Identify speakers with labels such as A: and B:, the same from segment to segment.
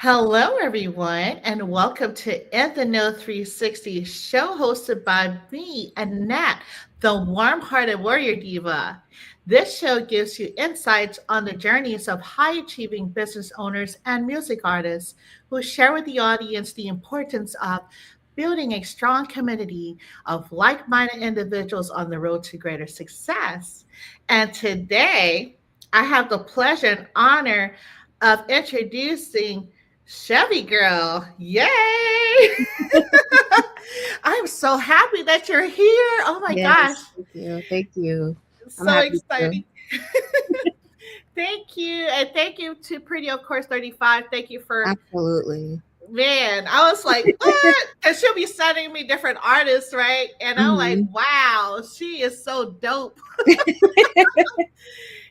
A: Hello, everyone, and welcome to In the Know 360 show hosted by me, Annette, the warm hearted warrior diva. This show gives you insights on the journeys of high achieving business owners and music artists who share with the audience the importance of building a strong community of like minded individuals on the road to greater success. And today, I have the pleasure and honor of introducing ChevyGurl. Yay! I'm so happy that you're here. Oh my gosh.
B: Yes, thank you. Thank you. I'm
A: So
B: happy to.
A: exciting. Thank you. And thank you to Pretty, of course, 35. Thank you for,
B: Absolutely.
A: man. I was like, what? Because she'll be sending me different artists, right? And I'm like,
B: Hmm.
A: wow, she is so dope,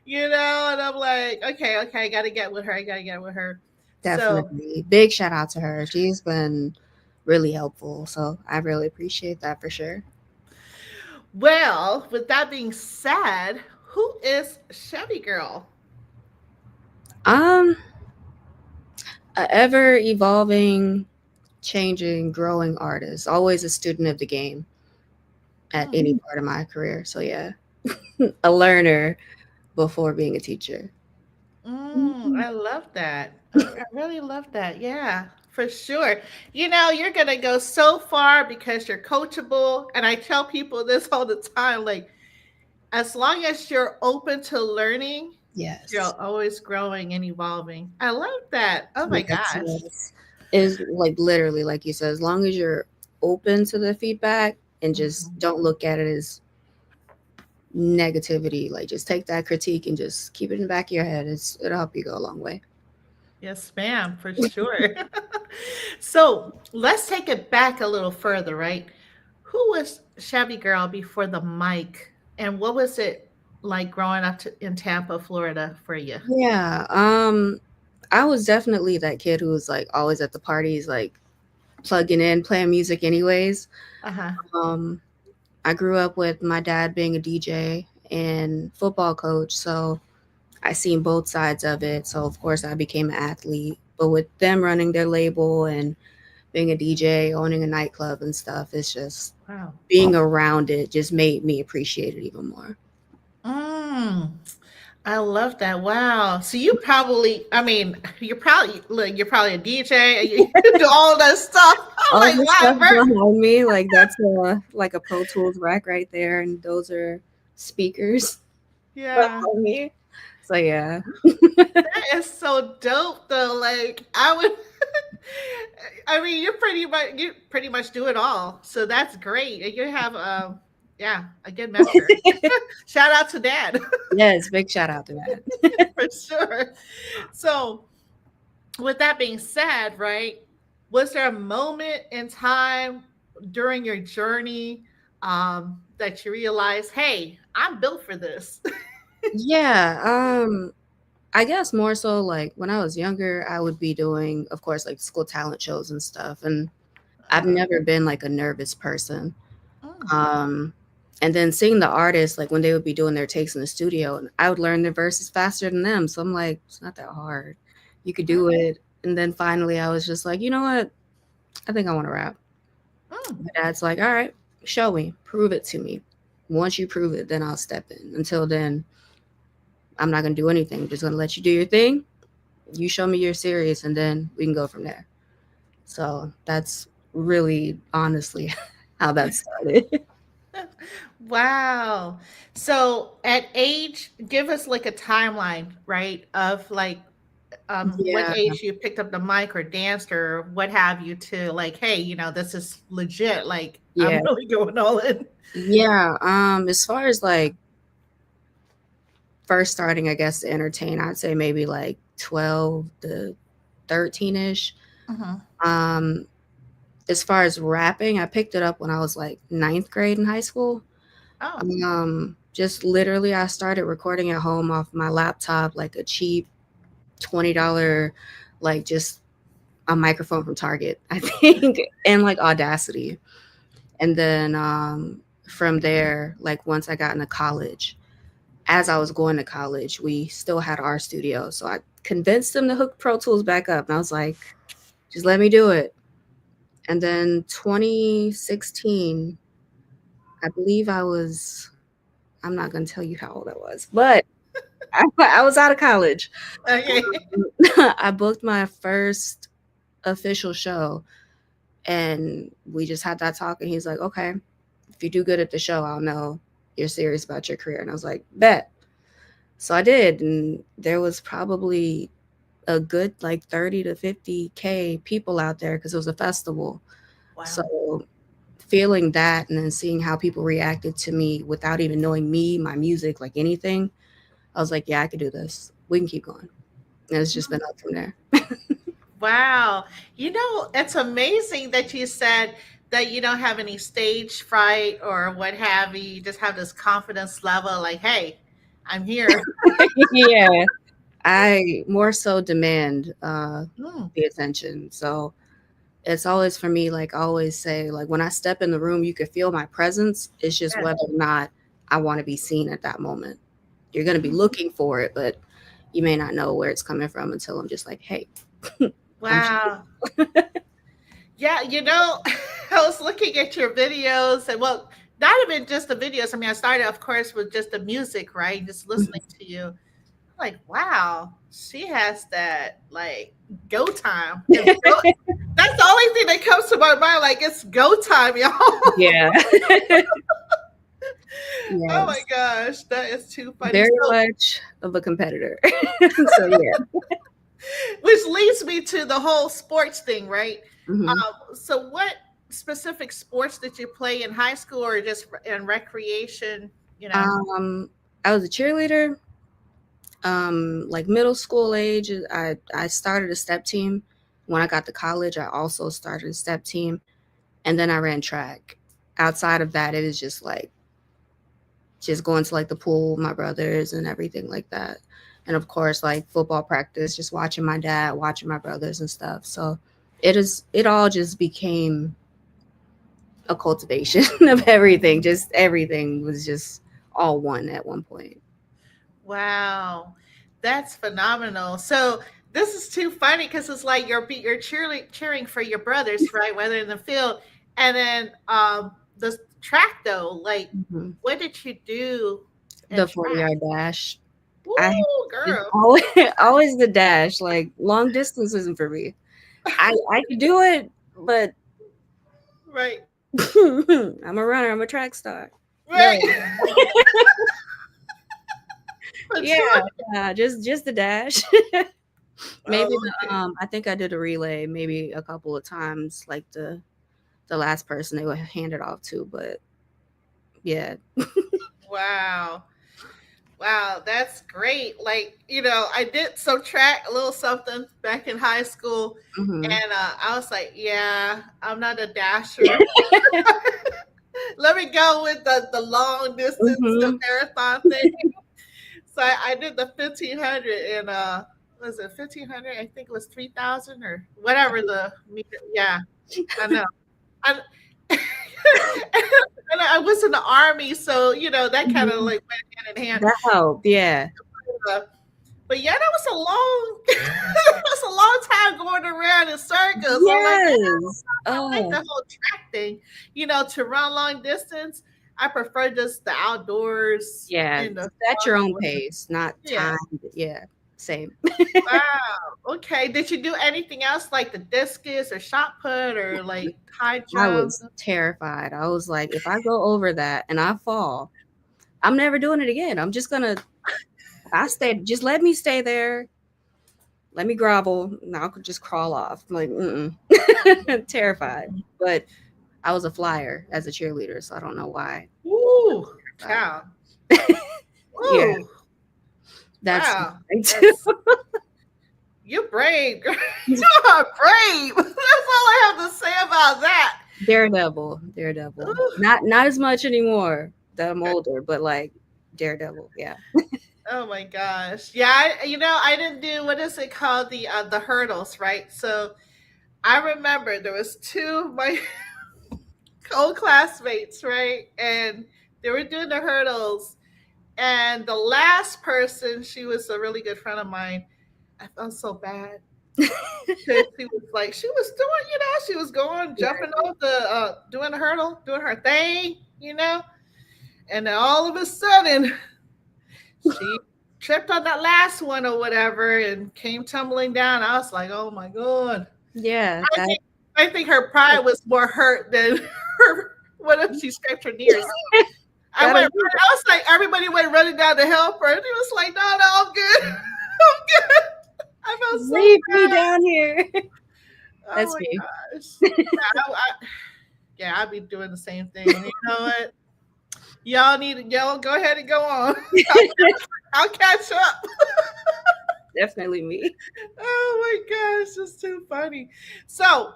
A: And I'm like, okay, I got to get with her. I got to get with her. So,
B: Definitely. Big shout out to her. She's been really helpful. So I really appreciate that for sure.
A: well, with that being said, who is Chevy Girl?
B: Um, a ever evolving, changing, growing artist. Always a student of the game at
A: Mm,
B: any part of my career. So yeah, a learner before being a teacher. Mhm.
A: I love that. I really love that. Yeah, for sure. You're going to go so far because you're coachable. And I tell people this all the time like, as long as you're open to learning,
B: Yes.
A: you're always growing and evolving. I love that. Oh my
B: Yes,
A: gosh.
B: yes. Is like literally, like you said, as long as you're open to the feedback and just
A: Mhm.
B: don't look at it as negativity, like just take that critique and just keep it in the back of your head. It'll help you go a long way.
A: Yes, ma'am, for sure. So let's take it back a little further, right? Who was Shabby Girl before the mic, and what was it like growing up in Tampa, Florida, for you?
B: Yeah, I was definitely that kid who was like always at the parties, like plugging in, playing music anyways.
A: Uh huh.
B: Um, I grew up with my dad being a DJ and football coach, so I seen both sides of it. So of course I became an athlete. But with them running their label and being a DJ, owning a nightclub and stuff, it's just
A: Wow.
B: being around it just made me appreciate it even more.
A: Mm, I love that. Wow. So you probably, I mean, you're probably look, you're probably a DJ. And you do all that stuff.
B: All
A: I'm like,
B: this
A: wow,
B: stuff behind me, like that's like a Pro Tools rack right there, and those are speakers
A: yeah.
B: behind me. So yeah,
A: That is so dope though. Like I would I mean you pretty much do it all. So that's great. And you have yeah, a good mentor. Shout out to dad
B: yes, big shout out to that.
A: for sure. So with that being said, right? Was there a moment in time during your journey that you realized, hey, I'm built for this?
B: Yeah, I guess more so like when I was younger, I would be doing, of course, like school talent shows and stuff, and I've
A: Uh-huh.
B: never been like a nervous person.
A: Mm.
B: Um, and then seeing the artists, like when they would be doing their takes in the studio, and I would learn their verses faster than them. So I'm like, it's not that hard. You could do
A: Right.
B: it. And then finally, I was just like, you know what? I think I want to rap.
A: Mm.
B: My dad's like, all right, show me, prove it to me. Once you prove it, then I'll step in. Until then, I'm not gonna do anything. I'm just gonna let you do your thing. You show me you're serious, and then we can go from there. So that's really honestly how that started.
A: Wow. So at age, give us like a timeline, right? Of like what
B: Yeah,
A: age you picked up the mic or danced or what have you to like, hey, this is legit. Like I'm
B: yeah,
A: really going all in.
B: yeah. As far as like first starting, I guess, to entertain, I'd say maybe like 12 to 13 ish.
A: Uh-huh.
B: Um, as far as rapping, I picked it up when I was like ninth grade in high school.
A: Oh.
B: Just literally, I started recording at home off my laptop, like a cheap $20, like just a microphone from Target, I think, and like Audacity. And then from there, like once I got into college, as I was going to college, we still had our studio. So I convinced them to hook Pro Tools back up. And I was like, just let me do it. And then 2016, I believe I'm not going to tell you how old I was, but I was out of college.
A: Okay.
B: I booked my first official show and we just had that talk. And he's like, okay, if you do good at the show, I'll know you're serious about your career. And I was like, bet. So I did. And there was probably a good like 30 to 50K people out there because it was a festival.
A: Wow.
B: So feeling that and then seeing how people reacted to me without even knowing me, my music, like anything, I was like, yeah, I could do this. We can keep going. And it's just been up from there.
A: Wow. It's amazing that you said that you don't have any stage fright or what have you. You just have this confidence level like, hey, I'm here.
B: Yeah. I more so demand
A: Mm,
B: the attention. So it's always for me, like I always say, like when I step in the room, you can feel my presence. It's just
A: yeah.
B: whether or not I want to be seen at that moment. You're going to be
A: Mhm.
B: looking for it, but you may not know where it's coming from until I'm just like, hey, I'm
A: Wow. Yeah, I was looking at your videos and well, not even just the videos. I mean, I started, of course, with just the music, right? Just listening to you. I'm like, wow, she has that like go time. That's the only thing that comes to my mind. Like it's go time, y'all.
B: yeah.
A: Oh my
B: Yes.
A: gosh, that is too funny.
B: Very
A: So,
B: much of a competitor. So yeah.
A: which leads me to the whole sports thing, right?
B: Hmm.
A: So what specific sports did you play in high school or just in recreation? You know.
B: Um, I was a cheerleader. Like middle school age, I started a step team. When I got to college, I also started a step team, and then I ran track. Outside of that, it is just like just going to like the pool with my brothers and everything like that. And of course, like football practice, just watching my dad, watching my brothers and stuff. So it all just became a cultivation of everything. Just everything was just all one at one point.
A: Wow, that's phenomenal. So this is too funny because it's like you're cheering for your brothers, right? Whether in the field, and then the track though. Like,
B: Mhm.
A: what did you do in
B: The 40
A: track?
B: yard dash. I
A: Woo,
B: it's
A: girl!
B: always always the dash. Like long distance isn't for me. I could do it, but
A: Right,
B: I'm a runner. I'm a track star.
A: right.
B: No.
A: But
B: Yeah,
A: you,
B: just the dash. Maybe
A: oh, okay.
B: I think I did a relay maybe a couple of times, like the last person they would hand it off to, but yeah.
A: Wow. Wow, that's great. Like, I did some track, a little something back in high school,
B: Hmm.
A: and I was like, yeah, I'm not a dasher. Let me go with the long distance, the
B: Hmm.
A: marathon thing. So I did the 1500 and was it 1500? I think it was 3000 or whatever the meter. Yeah, I know. I, and I was in the army, so that kind of
B: Hmm.
A: like went hand in hand.
B: That helped. Yeah.
A: Uh, But yeah, that was a long, that was a long time going around in circles. I'm like,
B: Yes.
A: I like
B: Oh,
A: the whole track thing. To run long distance, I prefer just the outdoors
B: yeah.
A: in the
B: At
A: sun,
B: your
A: the
B: own
A: weather.
B: pace, not
A: Yeah.
B: timed. Yeah. Same.
A: Wow. Okay. Did you do anything else like the discus or shot put or like high
B: I
A: jump?
B: was terrified. I was like, if I go over that and I fall, I'm never doing it again. I'm just gonna I stay just let me stay there. Let me grovel. And I'll just crawl off. I'm like, mm-mm. Terrified. But I was a flyer as a cheerleader, so I don't know why.
A: Ooh,
B: Terrified.
A: child.
B: Yeah,
A: Ooh,
B: that's
A: wow.
B: right.
A: That's you're brave, girl. You are brave. That's all I have to say about that.
B: Daredevil. Daredevil.
A: Ooh.
B: Not as much anymore that I'm older, but like Daredevil, yeah.
A: Oh my gosh. Yeah, I didn't do what is it called the hurdles, right? So I remember there was two of my old classmates, right? And they were doing the hurdles And the last person, she was a really good friend of mine. I felt so bad because she was like, she was doing, she was going, jumping off doing the hurdle, doing her thing, and then all of a sudden, she tripped on that last one or whatever and came tumbling down. I was like, oh my God.
B: Yeah,
A: I think, I think her pride was more hurt than her. What if she scraped her knees? I
B: gotta
A: went. I was like, everybody went running down to help her, and he was like, "No, no, I'm good. I'm good." I felt so
B: leave me
A: bad.
B: down here.
A: Oh
B: That's
A: my
B: me.
A: gosh. Yeah, I'd be doing the same thing. You know what? Y'all go ahead and go on. I'll catch up.
B: Definitely me.
A: Oh my gosh, it's too funny. So,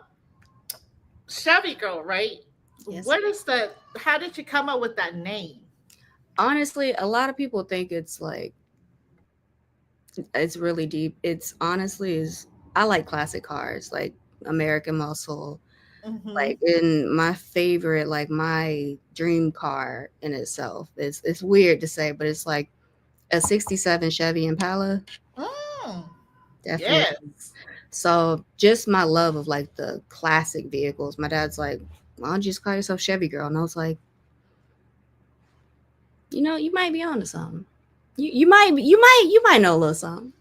A: Chevy Girl, right?
B: Yes.
A: What is the? How did you come up with that name?
B: Honestly, a lot of people think it's like it's really deep. It's honestly is I like classic cars, like American Muscle.
A: Mm-hmm.
B: Like in my favorite, like my dream car in itself. It's weird to say, but it's like a 67 Chevy Impala.
A: Mm, yeah.
B: Definitely. So just my love of like the classic vehicles. My dad's like, why don't you just call yourself Chevy Girl? And I was like, you might be onto something. You might know a little something.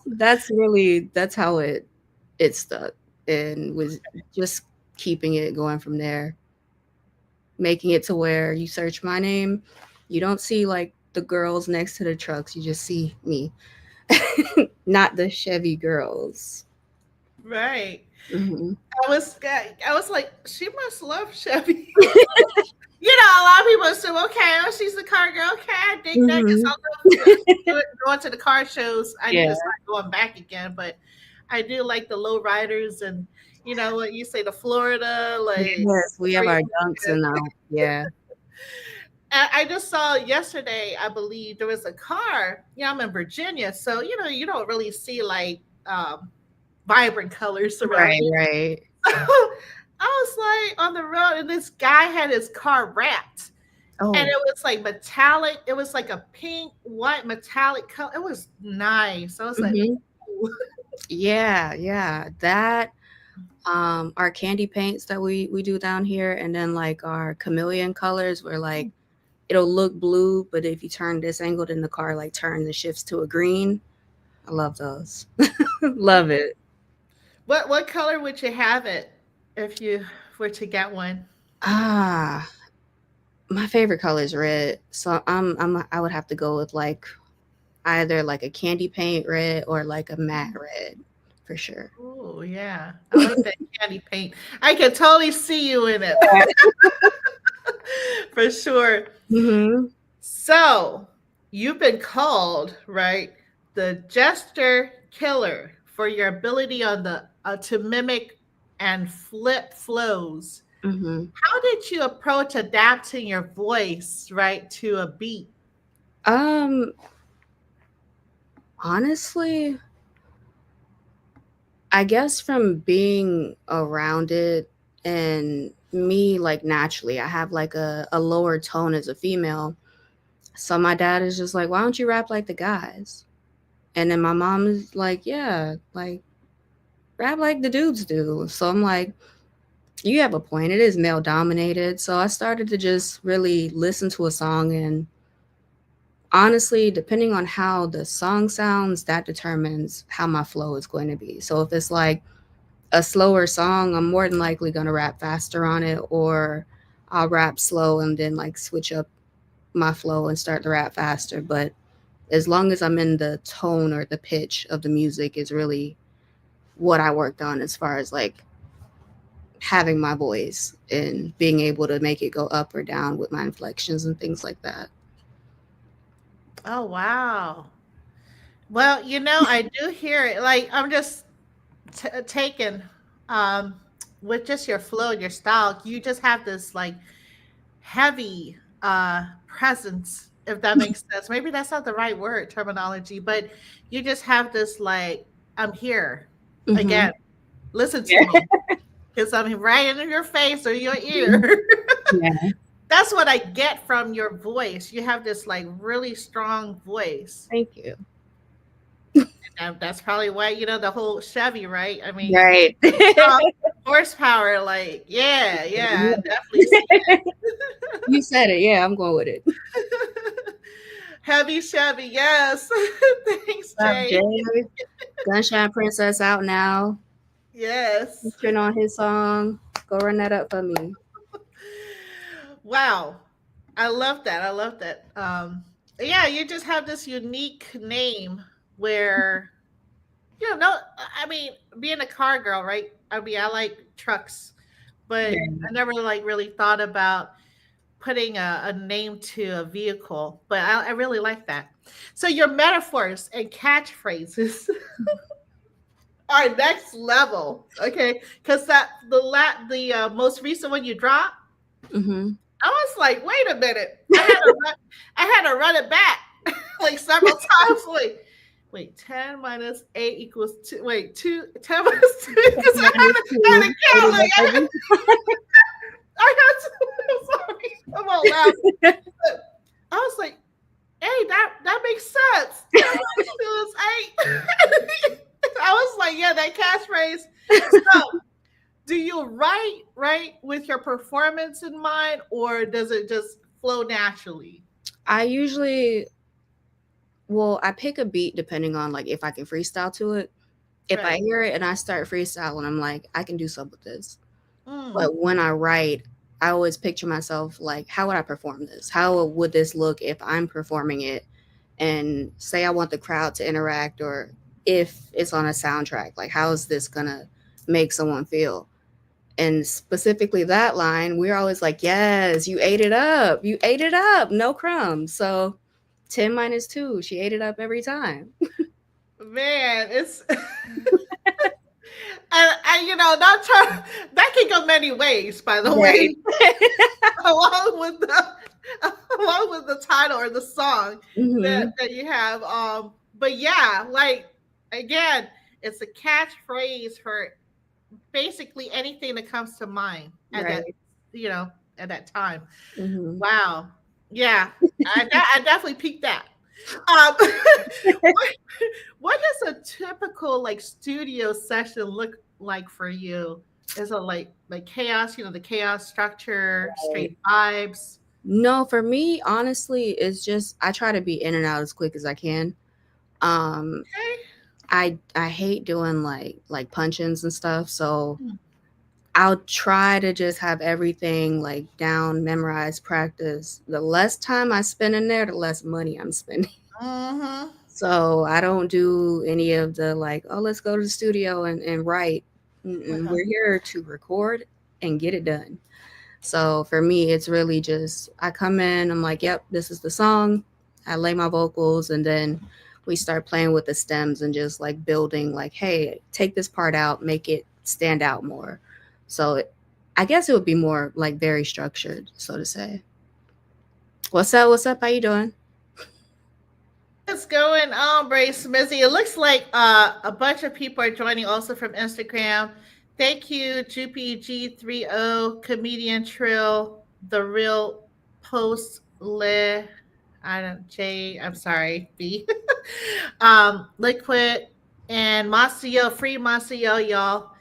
B: That's how it stuck and was just keeping it going from there, making it to where you search my name, you don't see like the girls next to the trucks, you just see me. Not the Chevy girls.
A: Right.
B: Hmm.
A: I was like, she must love Chevy. A lot of people assume, okay, oh, she's the car girl. Okay, I dig that. Guess
B: Hmm.
A: going to the car shows. I need
B: Yeah.
A: to start going back again, but I do like the low riders and what you say, the Florida, like
B: Yes, we have our dunks and yeah.
A: I just saw yesterday, I believe there was a car. I'm in Virginia, so you don't really see like vibrant colors around
B: Right, right.
A: I was like on the road, and this guy had his car wrapped, and
B: Oh.
A: it was like metallic. It was like a pink, white, metallic color. It was nice. I was like,
B: Hmm.
A: ooh.
B: Yeah, yeah. That our candy paints that we do down here, and then like our chameleon colors where like it'll look blue, but if you turn this angle, then the car like turns and shifts to a green. I love those. Love it.
A: What color would you have it if you were to get one?
B: Ah, my favorite color is red, so I would have to go with like either like a candy paint red or like a matte red for sure.
A: Oh yeah, I like that candy paint. I can totally see you in it for sure.
B: Mm-hmm.
A: So you've been called, right, the gesture killer for your ability on the to mimic and flip flows.
B: Mm-hmm.
A: How did you approach adapting your voice, right, to a beat?
B: Um, honestly, I guess from being around it and me like naturally, I have like a lower tone as a female. So my dad is just like, why don't you rap like the guys? And then my mom is like, yeah, like rap like the dudes do. So I'm like, you have a point. It is male dominated. So I started to just really listen to a song, and honestly, depending on how the song sounds, that determines how my flow is going to be. So if it's like a slower song, I'm more than likely going to rap faster on it, or I'll rap slow and then like switch up my flow and start to rap faster. But as long as I'm in the tone or the pitch of the music is really what I worked on as far as like having my voice and being able to make it go up or down with my inflections and things like that.
A: Oh wow. Well, I do hear it. Like I'm just taken um with just your flow and your style. You just have this like heavy presence, if that makes sense. Maybe that's not the right word terminology, but you just have this like, I'm here
B: Hmm.
A: again. Listen to me because I'm right in your face or your ear.
B: Yeah.
A: That's what I get from your voice. You have this like really strong voice.
B: Thank you.
A: And that's probably why, the whole Chevy, right? I mean, you
B: Right.
A: strong horsepower, like, yeah, yeah, I definitely see
B: You said it. Yeah, I'm going with it.
A: it. Heavy Chevy, yes. Thanks,
B: What's up,
A: Jay.
B: Jay? Gunshine Princess out now.
A: Yes.
B: Featuring on his song. Go run that up for me.
A: Wow. I love that. I love that. Yeah, you just have this unique name where, no, I mean, being a car girl, right? I mean, I like trucks, but
B: Yeah.
A: I never like really thought about putting a name to a vehicle. But I really like that. So your metaphors and catchphrases are next level, okay? Because the most recent one you dropped,
B: Mm-hmm.
A: I was like, wait a minute, I had to run it back like several times. Wait, 10 minus 8 equals 2. Wait, 10 minus 2 because I had to count. Like, I had to, I'm sorry, I'm all loud. I was like, hey, that makes sense. 10 minus 2 is 8. I was like, yeah, that catchphrase. So, do you write with your performance in mind, or does it just flow naturally?
B: I usually, well, I pick a beat depending on like if I can freestyle to it. If I
A: Right.
B: hear it and I start freestyling, I'm like, I can do something with this.
A: Mm,
B: But when I write, I always picture myself like, how would I perform this? How would this look if I'm performing it? And say I want the crowd to interact, or if it's on a soundtrack, like, how is this gonna make someone feel? And specifically that line, we're always like, yes, you ate it up. You ate it up. No crumbs. So 10 minus 2, she ate it up every time.
A: man, it's and not trying. That can go many ways, by the
B: Right.
A: way, along with the title or the song that
B: Hmm.
A: that you have. But yeah, like again, it's a catchphrase for basically anything that comes to mind at that
B: Right.
A: you know at that time.
B: Hmm.
A: Wow. Yeah, I definitely peaked that. Um, what, what does a typical like studio session look like for you? Is it like chaos? The chaos structure, straight vibes.
B: No, for me, honestly, it's just I try to be in and out as quick as I can. Um,
A: Okay.
B: I hate doing like punch-ins and stuff, so I'll try to just have everything like down, memorized, practice. The less time I spend in there, the less money I'm spending.
A: Mm-hmm.
B: So I don't do any of the like, oh, let's go to the studio and write.
A: Uh-huh.
B: We're here to record and get it done. So for me, it's really just I come in, I'm like, yep, this is the song. I lay my vocals, and then we start playing with the stems and just like building, like, hey, take this part out, make it stand out more. So I guess it would be more like very structured, so to say. What's up? What's up? How you doing?
A: What's going on, Bray Smithy? It looks like a bunch of people are joining also from Instagram. Thank you, GPG30, Comedian Trill, The Real Post Le. I don't J. I'm sorry, B. Liquid and Masio, free Masio, y'all.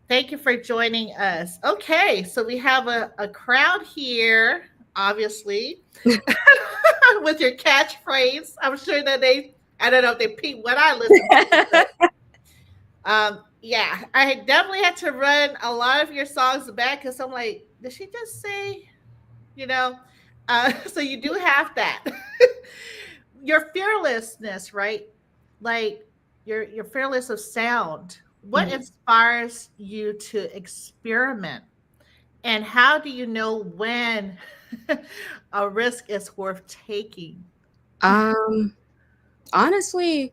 A: Thank you for joining us. Okay, so we have a crowd here, obviously, with your catchphrase. I'm sure that I don't know if they peep what I listen to, but yeah, I definitely had to run a lot of your songs back because I'm like, did she just say, you know? So you do have that. Your fearlessness, right? Like you're fearless of sound. What
B: Mhm.
A: inspires you to experiment? And how do you know when a risk is worth taking?
B: Um, Honestly,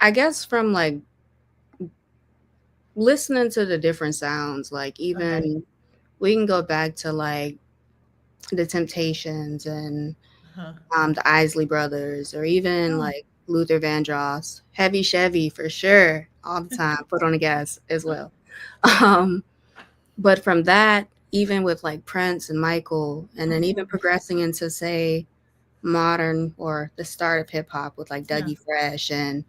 B: I guess from like listening to the different sounds, like
A: Okay.
B: even we can go back to like the Temptations and
A: Uh-huh.
B: the Isley Brothers, or even
A: Oh.
B: like Luther Vandross, Heavy Chevy for sure, all the time. Put on the gas as well. Um, but from that, even with like Prince and Michael, and then even progressing into say modern or the start of hip hop with like
A: Yeah.
B: Dougie Fresh, and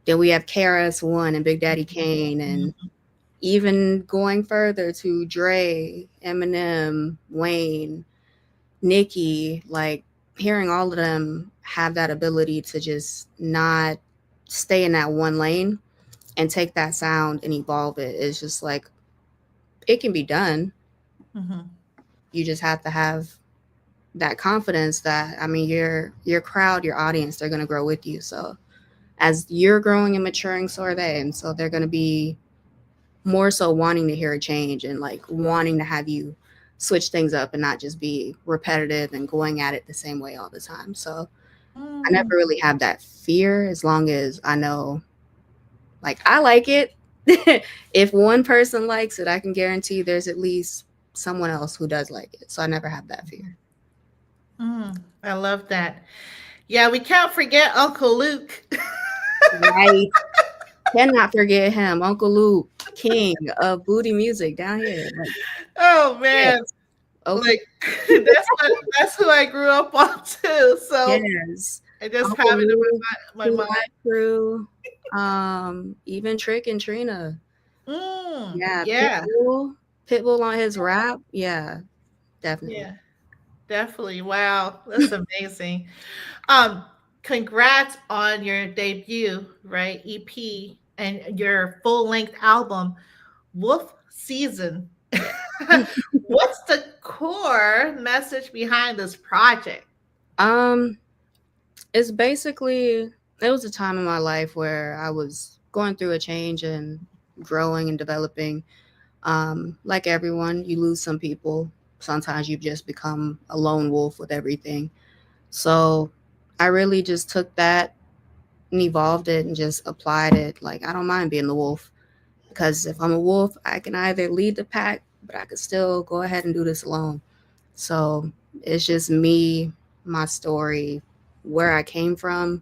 B: then we have KRS One and Big Daddy Kane, and
A: Mhm.
B: even going further to Dre, Eminem, Wayne, Nicki, like hearing all of them have that ability to just not stay in that one lane and take that sound and evolve it is just like it can be done.
A: Mhm.
B: You just have to have that confidence that I mean your crowd, your audience, they're gonna grow with you. So as you're growing and maturing, so are they. And so they're gonna be more so wanting to hear a change and like wanting to have you switch things up and not just be repetitive and going at it the same way all the time. So I never
A: Mm.
B: really have that fear as long as I know like I like it. If one person likes it, I can guarantee there's at least someone else who does like it. So I never have that fear.
A: I love that. Yeah, we can't forget Uncle Luke.
B: Right. Cannot forget him, Uncle Luke, king of booty music down here. Like,
A: Oh man,
B: yes, Uncle.
A: like that's who I grew up on too. So
B: Yes,
A: I just have
B: Uncle
A: it in
B: Luke,
A: my
B: Two
A: mind.
B: Live Crew, even Trick and Trina. Yeah,
A: Yeah,
B: Pitbull on his rap. Yeah, definitely.
A: yeah, definitely. Wow, that's amazing. Um, congrats on your debut, right? EP and your full length album, Wolf Season. What's the core message behind this project?
B: Um, it's basically it was a time in my life where I was going through a change and growing and developing. Like everyone, you lose some people. Sometimes you just become a lone wolf with everything. So I really just took that and evolved it and just applied it. Like I don't mind being the wolf because if I'm a wolf, I can either lead the pack, but I could still go ahead and do this alone. So it's just me, my story, where I came from,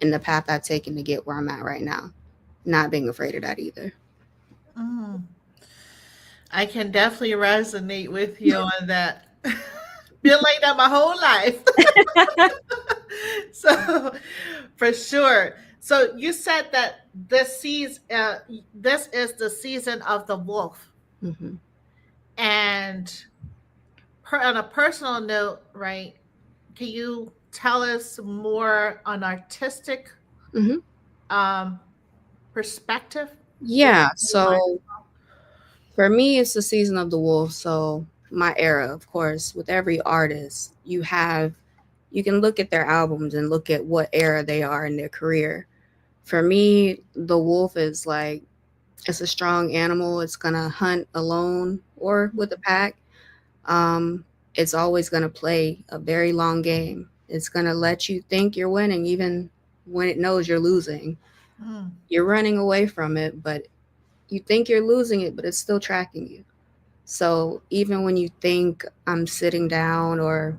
B: and the path I've taken to get where I'm at right now. Not being afraid of that either.
A: Mm, I can definitely resonate with you on that. Been like that my whole life. So, for sure. So you said that this is the season of the wolf,
B: Hmm.
A: and on a personal note, right? Can you tell us more on artistic
B: Hmm.
A: um, perspective? If
B: Yeah.
A: you don't mind.
B: So for me, it's the season of the wolf. So my era, of course, with every artist, you can look at their albums and look at what era they are in their career. For me, the wolf is like it's a strong animal. It's gonna hunt alone or with a pack. Um, it's always gonna play a very long game. It's gonna let you think you're winning even when it knows you're losing.
A: Mm,
B: You're running away from it, but you think you're losing it, but it's still tracking you. So even when you think I'm sitting down or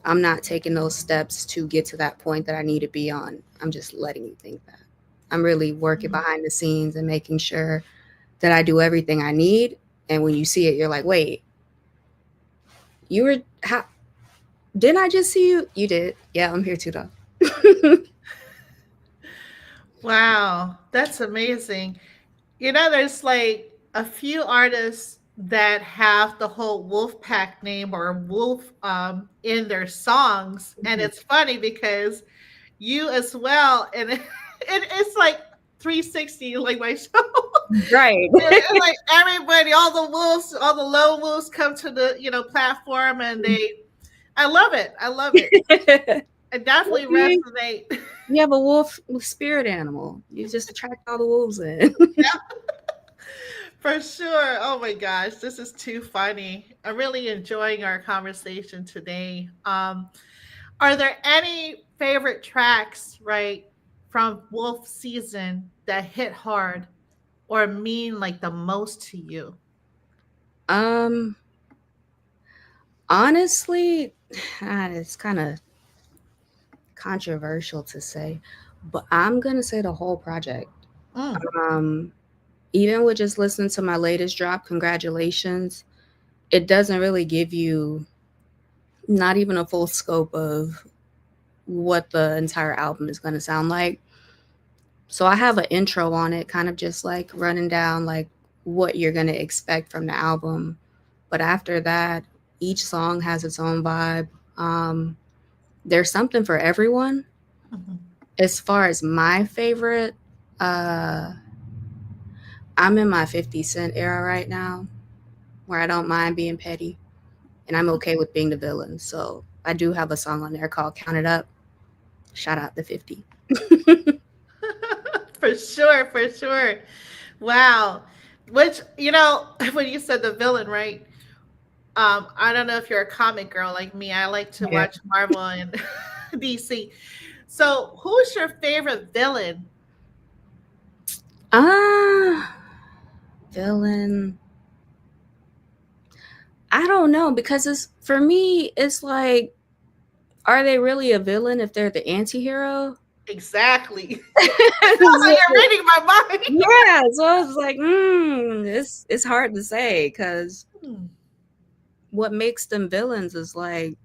B: I'm not taking those steps to get to that point that I need to be on, I'm just letting you think that. I'm really working
A: mm.
B: behind the scenes and making sure that I do everything I need. And when you see it, you're like, wait, you were, how, didn't I just see you? You did. Yeah, I'm here too, though.
A: Wow, that's amazing. There's like a few artists that have the whole wolf pack name or wolf in their songs, and it's funny because you as well, and it's like 360, like my show.
B: Right.
A: And like everybody, all the wolves, all the lone wolves come to the platform, and I love it. I love it. I definitely
B: See?
A: resonate.
B: You have a wolf spirit animal. You just attract all the wolves in.
A: For sure. Oh my gosh, this is too funny. I'm really enjoying our conversation today. Are there any favorite tracks, right, from Wolf Season that hit hard or mean like the most to you?
B: um, Honestly, it's kind of controversial to say, but I'm gonna say the whole project.
A: Mm,
B: Um, Even with just listening to my latest drop, congratulations. it doesn't really give you not even a full scope of what the entire album is going to sound like. So I have an intro on it, kind of just like running down like what you're going to expect from the album. But after that, each song has its own vibe. Um, there's something for everyone.
A: Mhm.
B: As far as my favorite, uh, I'm in my 50 Cent era right now, where I don't mind being petty and I'm okay with being the villain. So I do have a song on there called Count It Up. Shout out to 50.
A: For sure, for sure. Wow. Which, when you said the villain, right? I don't know if you're a comic girl like me. I like to
B: Yeah.
A: watch Marvel and DC. So, who's your favorite villain?
B: Ah, villain. I don't know because it's for me, it's like, are they really a villain if they're the anti-hero?
A: Exactly. Sounds like you're reading my mind.
B: Yeah, so I was like, it's hard to say because
A: Hmm.
B: what makes them villains is like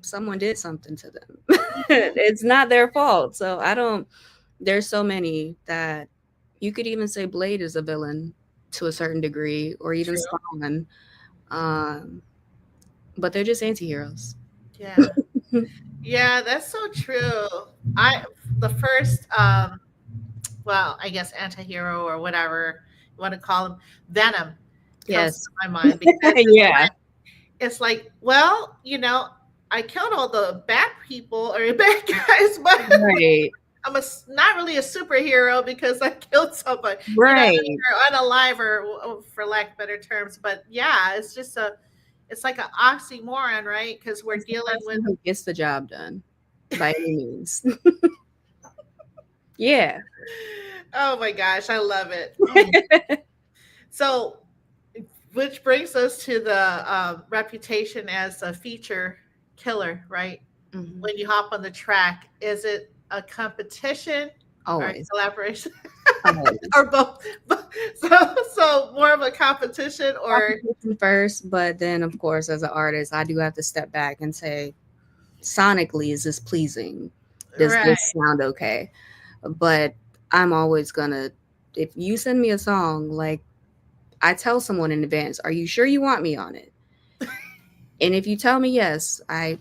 B: someone did something to them.
A: Mhm.
B: It's not their fault. So I don't. There's so many that you could even say Blade is a villain to a certain degree, or even
A: True.
B: Spawn. Um, but they're just anti-heroes.
A: Yeah. Yeah, that's so true. I the first well, I guess anti-hero or whatever you want to call him, Venom comes
B: Yes.
A: to my mind because
B: Yeah.
A: it's like, well, I killed all the bad people or bad guys, but
B: Right.
A: not really a superhero because I killed somebody,
B: Right.
A: or unalive or for lack of better terms. But yeah, it's like an oxymoron, right? Because we're
B: It's the
A: dealing with,
B: person who gets the job done by any means. Yeah.
A: oh my gosh, I love it. Mm. So, which brings us to the reputation as a feature killer, right?
B: Mhm.
A: When you hop on the track, is it a competition or a
B: Always.
A: collaboration
B: Always.
A: or both? So more of a competition or
B: Competition first, but then of course as an artist, I do have to step back and say, sonically, is this pleasing? Does
A: right?
B: this sound okay? But I'm always gonna, if you send me a song, like I tell someone in advance, are you sure you want me on it? And if you tell me yes, I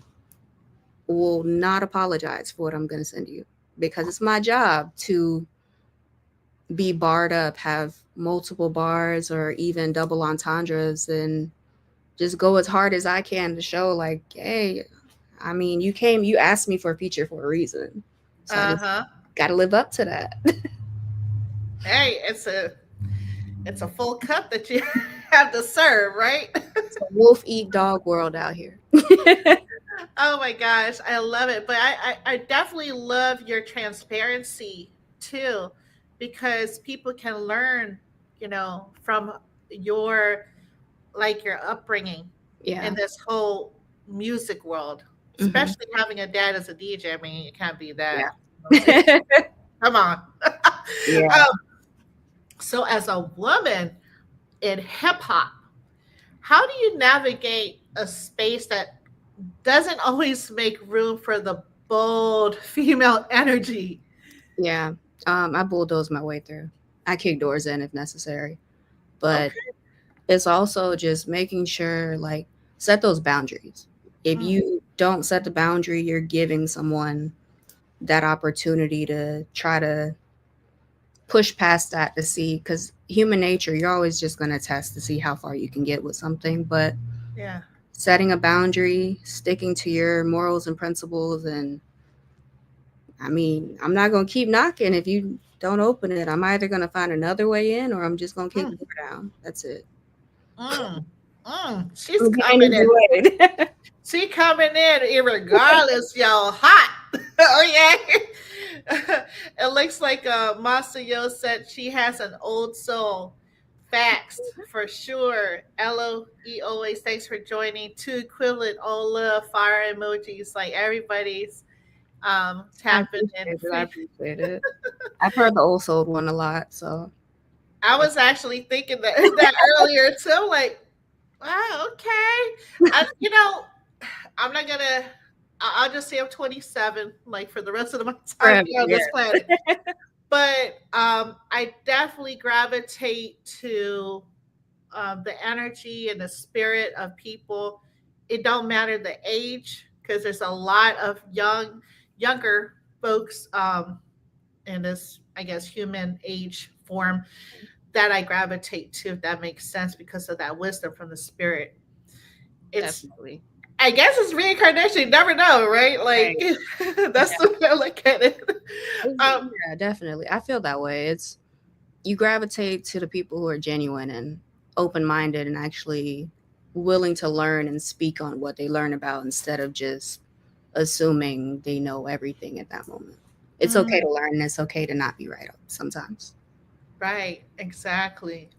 B: will not apologize for what I'm gonna send you because it's my job to be barred up, have multiple bars or even double entendres, and just go as hard as I can to show like, hey, I mean, you asked me for a feature for a reason. So I
A: Uh
B: just
A: huh.
B: gotta live up to that.
A: Hey, it's a full cup that you have to serve, right?
B: It's a wolf eat dog world out here.
A: Oh my gosh, I love it. But I definitely love your transparency too, because people can learn, from your your upbringing
B: Yeah.
A: in this whole music world,
B: Hmm.
A: especially having a dad as a DJ. I mean, it can't be that. You know what I'm saying?
B: Yeah.
A: Come on.
B: Yeah.
A: um, so, as a woman in hip hop, how do you navigate a space that doesn't always make room for the bold female energy?
B: Yeah. I bulldoze my way through. I kick doors in if necessary. But
A: Okay.
B: it's also just making sure, like, set those boundaries. If
A: Mm,
B: you don't set the boundary, you're giving someone that opportunity to try to push past that to see, because human nature, you're always just going to test to see how far you can get with something. But
A: yeah.
B: setting a boundary, sticking to your morals and principles, and I mean, I'm not going to keep knocking if you don't open it. I'm either going to find another way in or I'm just going to kick
A: Mm,
B: the door down. That's it.
A: mm, She's
B: I'm getting
A: coming in.
B: enjoyed.
A: She coming in regardless, y'all. Hot. Oh yeah. It looks like Master Yo said she has an old soul. Facts for sure. LOE always thanks for joining. Two equivalent all love fire emojis. Like everybody's
B: I
A: tapping in
B: appreciate it. I
A: free.
B: appreciate it. I've heard the old soul one a lot, so
A: I was actually thinking that earlier too. I'm like, Wow, okay. You know, I'm not gonna. I'll just say I'm 27, like for the rest of my time
B: Forever,
A: here on this
B: yeah.
A: planet. But I definitely gravitate to the energy and the spirit of people. It don't matter the age because there's a lot of younger folks in this, I guess, human age form that I gravitate to. If that makes sense, because of that wisdom from the spirit. It's,
B: Definitely.
A: I guess, it's reincarnation. You never know, right? Like
B: Right.
A: that's the way I look at it. Um,
B: Yeah, definitely. I feel that way. It's you gravitate to the people who are genuine and open minded and actually willing to learn and speak on what they learn about instead of just assuming they know everything at that moment. It's okay
A: mm,
B: to learn and it's okay to not be right sometimes.
A: right, exactly.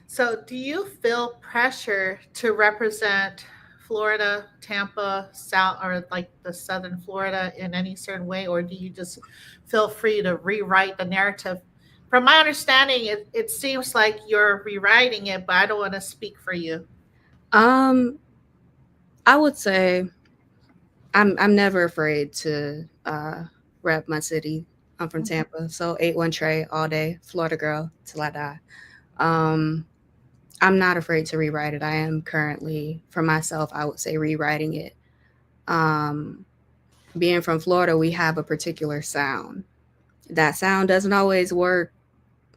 A: So, do you feel pressure to represent Florida, Tampa, South, or like the Southern Florida in any certain way, or do you just feel free to rewrite the narrative? From my understanding, it seems like you're rewriting it, but I don't want to speak for you.
B: Um, I would say I'm never afraid to rep my city. I'm from
A: Mhm.
B: Tampa, so 8-1 Trey all day, Florida girl till I die. Um, I'm not afraid to rewrite it. I am currently, for myself, I would say rewriting it. Um, Being from Florida, we have a particular sound. That sound doesn't always work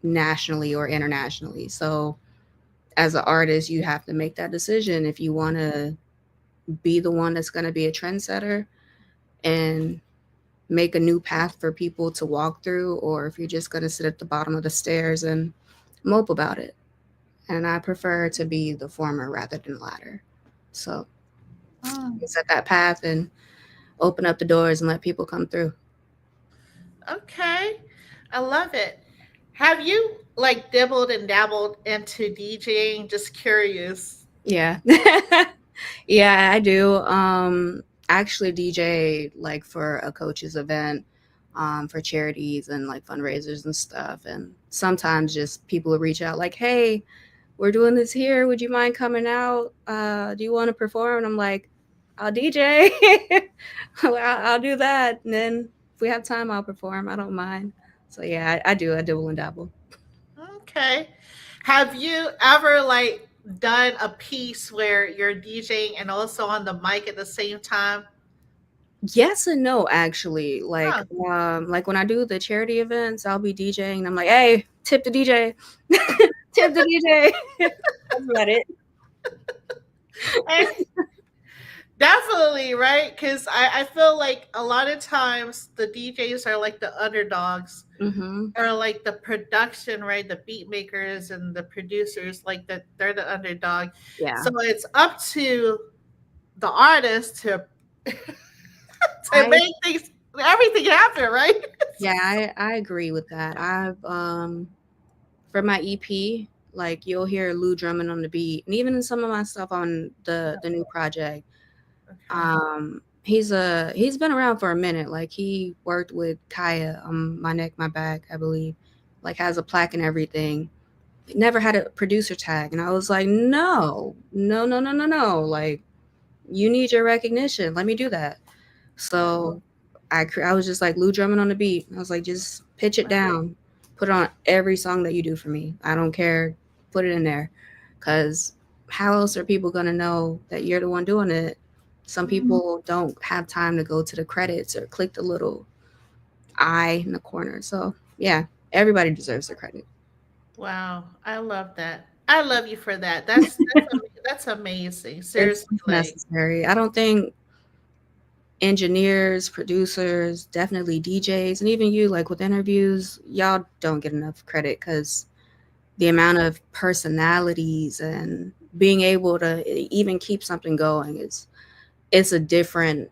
B: nationally or internationally. So, as an artist, you have to make that decision if you want to be the one that's going to be a trendsetter and make a new path for people to walk through, or if you're just going to sit at the bottom of the stairs and mope about it. And I prefer to be the former rather than the latter. So,
A: Mm,
B: set that path and open up the doors and let people come through.
A: okay, I love it. Have you like dibbled and dabbled into DJing? Just curious.
B: Yeah. Yeah, I do. I actually DJ like for a coach's event, for charities and like fundraisers and stuff. And sometimes just people will reach out like, "Hey, we're doing this here. Would you mind coming out? Do you want to perform?" And I'm like, "I'll DJ. I'll do that. And then if we have time, I'll perform. I don't mind." So yeah, I do. I dabble and dabble.
A: Okay. Have you ever like done a piece where you're DJing and also on the mic at the same time?
B: Yes and no, actually.
A: Huh.
B: Like when I do the charity events, I'll be DJing and I'm like, "Hey, tip the DJ, tip the DJ." That's about it.
A: Eh, definitely, right? Because I feel like a lot of times the DJs are like the underdogs
B: Mm-hmm.
A: or like the production, right? The beat makers and the producers, like that they're the underdog.
B: Yeah,
A: So it's up to the artist to to
B: I
A: make things everything happen, right?
B: I agree with that. I've for my EP, like you'll hear Lou drumming on the beat, and even in some of my stuff on the new project,
A: Okay.
B: he's been around for a minute. Like he worked with Kaya on My Neck, My Back, I believe. Like has a plaque and everything. Never had a producer tag, and I was like, no, no, no, no, no, no. Like you need your recognition. Let me do that. So I was just like Lou drumming on the beat. I was like, just pitch it down, put it on every song that you do for me. I don't care, put it in there, because how else are people gonna know that you're the one doing it? Some
A: Mhm.
B: people don't have time to go to the credits or click the little I in the corner. So yeah, everybody deserves their credit.
A: Wow, I love that. I love you for that. That's amazing.
B: It's
A: Seriously, like
B: necessary. I don't think engineers, producers, definitely DJs, and even you, like with interviews, y'all don't get enough credit because the amount of personalities and being able to even keep something going is it's a different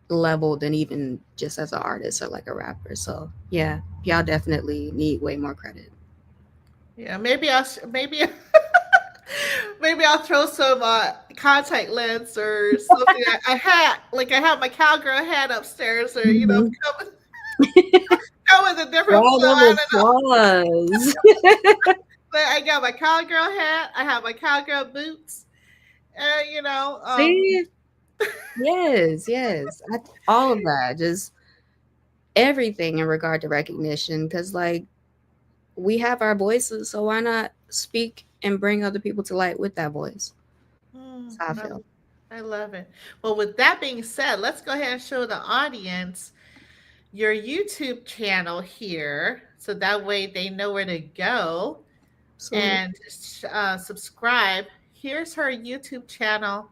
B: level than even just as an artist or like a rapper. So yeah, y'all definitely need way more credit.
A: yeah, maybe maybe I'll throw some contact lens or something. I had like I have my cowgirl hat upstairs, or
B: Hmm.
A: come with a different flow.
B: Round of
A: I don't know.
B: applause.
A: But I got my cowgirl hat. I have my cowgirl boots, You know,
B: See? Yes. All of that, just everything in regard to recognition. Because, like, we have our voices, so why not speak and bring other people to light with that voice? That's how I feel.
A: I love it. Well, with that being said, let's go ahead and show the audience your YouTube channel here, so that way they know where to go
B: Absolutely.
A: and subscribe. Here's her YouTube channel.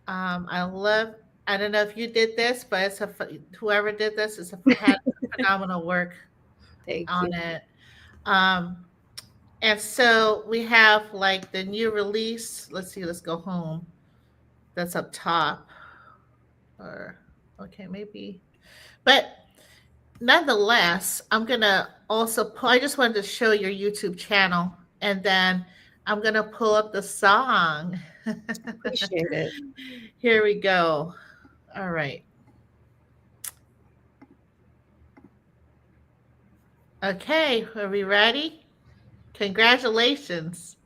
A: I love. I don't know if you did this, but whoever did this had phenomenal work
B: Thank
A: on
B: you.
A: it. Um, and so we have like the new release. Let's see. Let's go home. That's up top. Or okay, maybe. But nonetheless, I'm gonna also I just wanted to show your YouTube channel, and then I'm gonna pull up the song.
B: Appreciate it.
A: Here we go. All right. Okay, are we ready? Congratulations.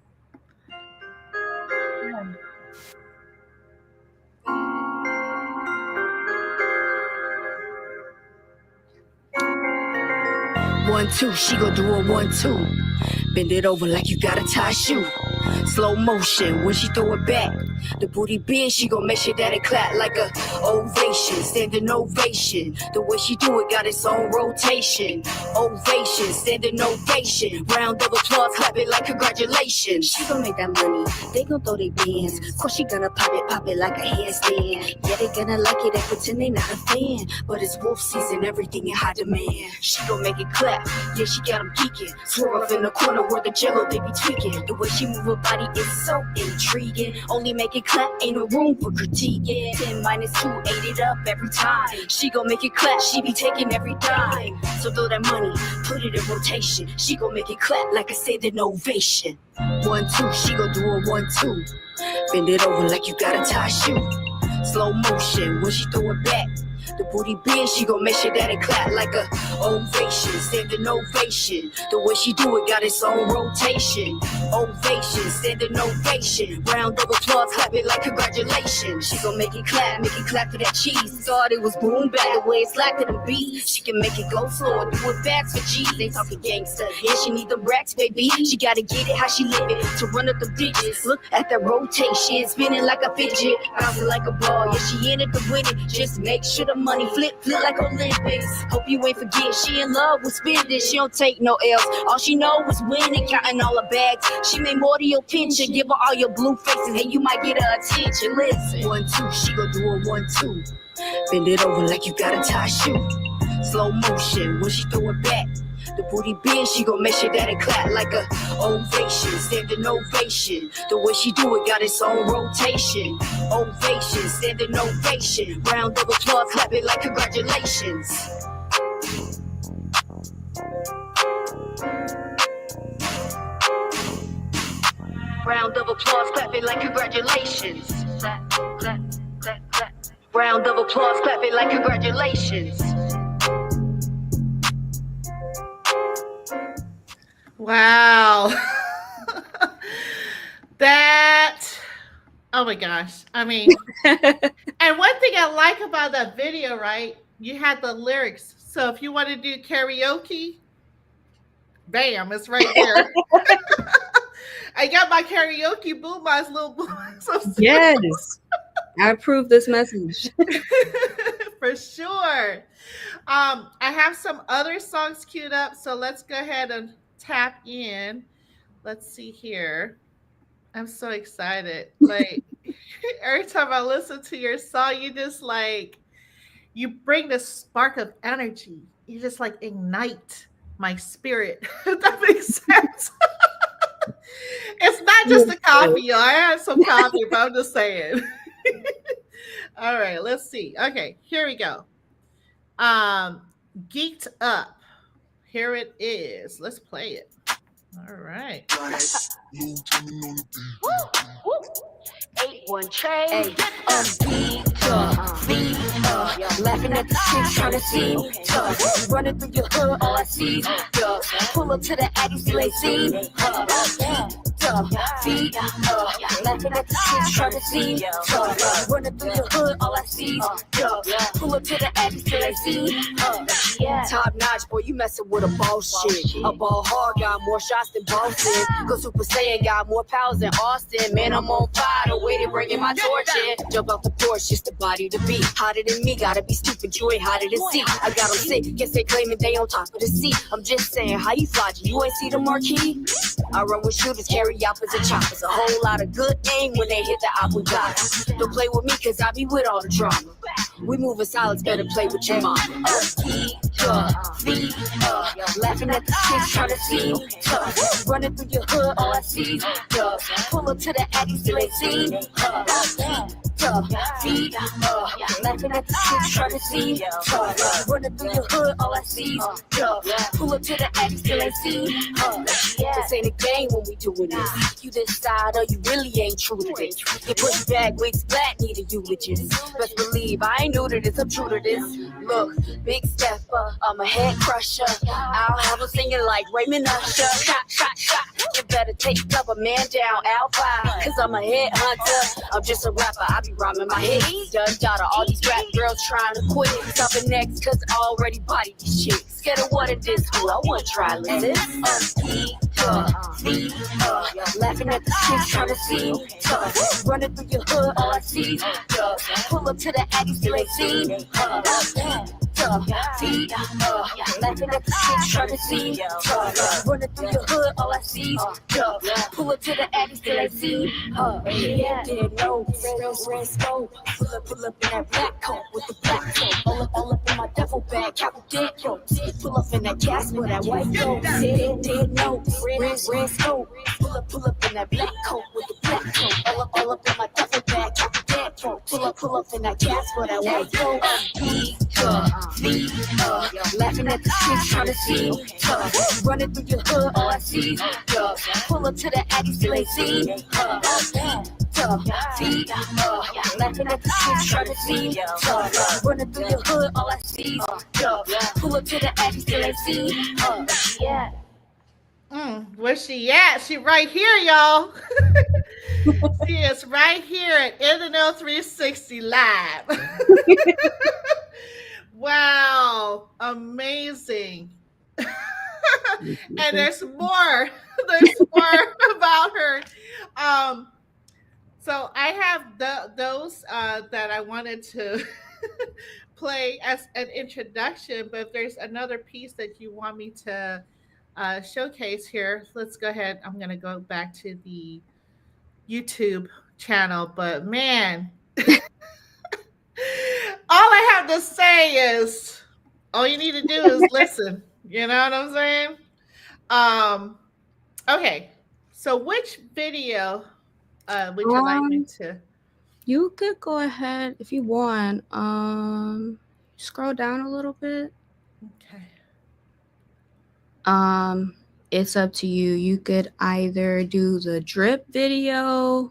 C: 1, 2, she gon' do a 1, 2. Bend it over like you got a tie shoe. Slow motion when she throw it back. The booty bend, she gon' make sure that it clap like a ovation, standing ovation. The way she do it got its own rotation. Ovation, standing ovation. Round of applause, clap it like congratulations. She gon' make that money, they gon' throw their bands. Course she gonna pop it like a handstand. Yeah, they gonna like it and pretend they not a fan. But it's wolf season, everything in high demand. She gon' make it clap, yeah, she got them geeking. Swerve off in the corner where the jello they be tweaking. The way she move her body is so intriguing. Only make it clap, ain't no room for critique. Yeah, 10 minus 2, 8 it up every time. She gon' make it clap, she be taking every dime. So throw that money, put it in rotation. She gon' make it clap like I said, an ovation. 1, 2, she gon' do a 1, 2. Bend it over like you got a tie shoe. Slow motion when she throw it back. The booty bend, she gon' make sure that it clap like a ovation, standing ovation. The way she do it got its own rotation. Ovation, standing ovation. Round of applause, clap it like congratulations. She gon' make it clap for that cheese. Thought it was boom bap, the way it's like to the beat. She can make it go slow or do it fast for G's. They talking gangsta, yeah, she need the racks, baby. She gotta get it how she live it to run up the digits. Look at that rotation, spinning like a fidget, bouncing like a ball. Yeah, she in it to win it. Just make sure the money flip like Olympics. Hope you ain't forget she in love with spending. She don't take no L's. All she know is winning, counting all her bags. She made more to your pension. Give her all your blue faces, and you might get her attention. Listen, 1, 2, she gon' do a 1, 2. Bend it over like you got a tie shoe. Slow motion when she throw it back. The booty bend, she gon' make sure that it clap like a ovation, standing ovation. The way she do it got its own rotation. Ovation, standing ovation. Round of applause, clap it like congratulations. Round of applause, clap it like congratulations. Clap, clap, clap, clap. Round of applause, clap it like congratulations.
A: Wow. That, oh my gosh. I mean, and one thing I like about that video, right? You had the lyrics. So if you want to do karaoke, bam, it's right there. I got my karaoke boom, my little boom.
B: Yes. I approve this message.
A: For sure. I have some other songs queued up, so let's go ahead and tap in. Let's see here. I'm so excited. Like every time I listen to your song, you just like you bring this spark of energy. You just like ignite my spirit. If that makes sense. It's not just the coffee, y'all. I had some coffee, but I'm just saying. All right, let's see. Okay, here we go. Geeked Up. Here it is. Let's play it. All right.
C: 8-1 trade. Beat up. Laughing at the chicks trying to see tough. Running through your hood, all I see is ducks. Pull up to the Addy, still ain't seen. feet laughing at the shit, trying to see running through your hood, all I see pull up to the edge till I see top notch, boy, you messing with a boss shit. A ball hard, got more shots than Boston. Go Super Saiyan, got more powers than Austin. Man, I'm on fire, the way they bringing my torch in. Jump out the porch, just the body to beat. Hotter than me, gotta be stupid, you ain't hotter than C. I got them sick, guess they claiming they on top of the seat. I'm just saying, how you flogging? You ain't see the marquee? I run with shooters, carry opposite choppers. A whole lot of good aim when they hit the apple dot. Don't play with me, cause I be with all the drama. We moving solids, better play with your mama. Feet laughing at the shit, trying to see running through your hood, all I see pull up to the Addies till they see feet laughing at the shit, trying to see running through your hood, all I see pull up to the Addies till they see this ain't a game when we doing this. You this side or you really ain't true to this. You push back, wigs flat, need a eulogist. Best believe I ain't new to this, I'm true to this. Look, big stepper, I'm a head crusher. I'll have them singing like Raymond Usher. Shot, shot, shot. You better take cover, man down, Alpine. Cause I'm a head hunter. I'm just a rapper, I be rhyming my hits. Done daughter, all these rap girls trying to quit. Stopping next cause I already bodied these chicks. Scared of what it is, cool, I wanna try this. Feet, laughing at the shit, trying to see running through your hood, all I see pull up to the Addies till they see feet laughing at the shit, trying to see running through your hood, all I see pull up to the Addies till they see dead nose, red scope pull up in that black coat with the black coat all up in my duffel bag, count dead coats pull up in that Casper, that white coat dead nose, red scope pull up in that black coat with the black coat all up in my duffel bag, count dead coats pull up in that Casper, that white coat feet laughing at the shit, trying to see running through your hood, all I see pull up to the Addies till they see feet laughing at the shit, trying to see running through your hood, all I see pull up to the Addies till they see
A: Where's she at? She right here, y'all. She is right here at NNL 360 Live. Wow, amazing. And there's more. There's more about her. So I have those that I wanted to play as an introduction, but if there's another piece that you want me to showcase here, let's go ahead. I'm going to go back to the YouTube channel, but man, all I have to say is all you need to do is listen. You know what I'm saying? Okay. So which video would you like me to?
B: You could go ahead if you want. Scroll down a little bit.
A: Okay.
B: It's up to you. You could either do the drip video,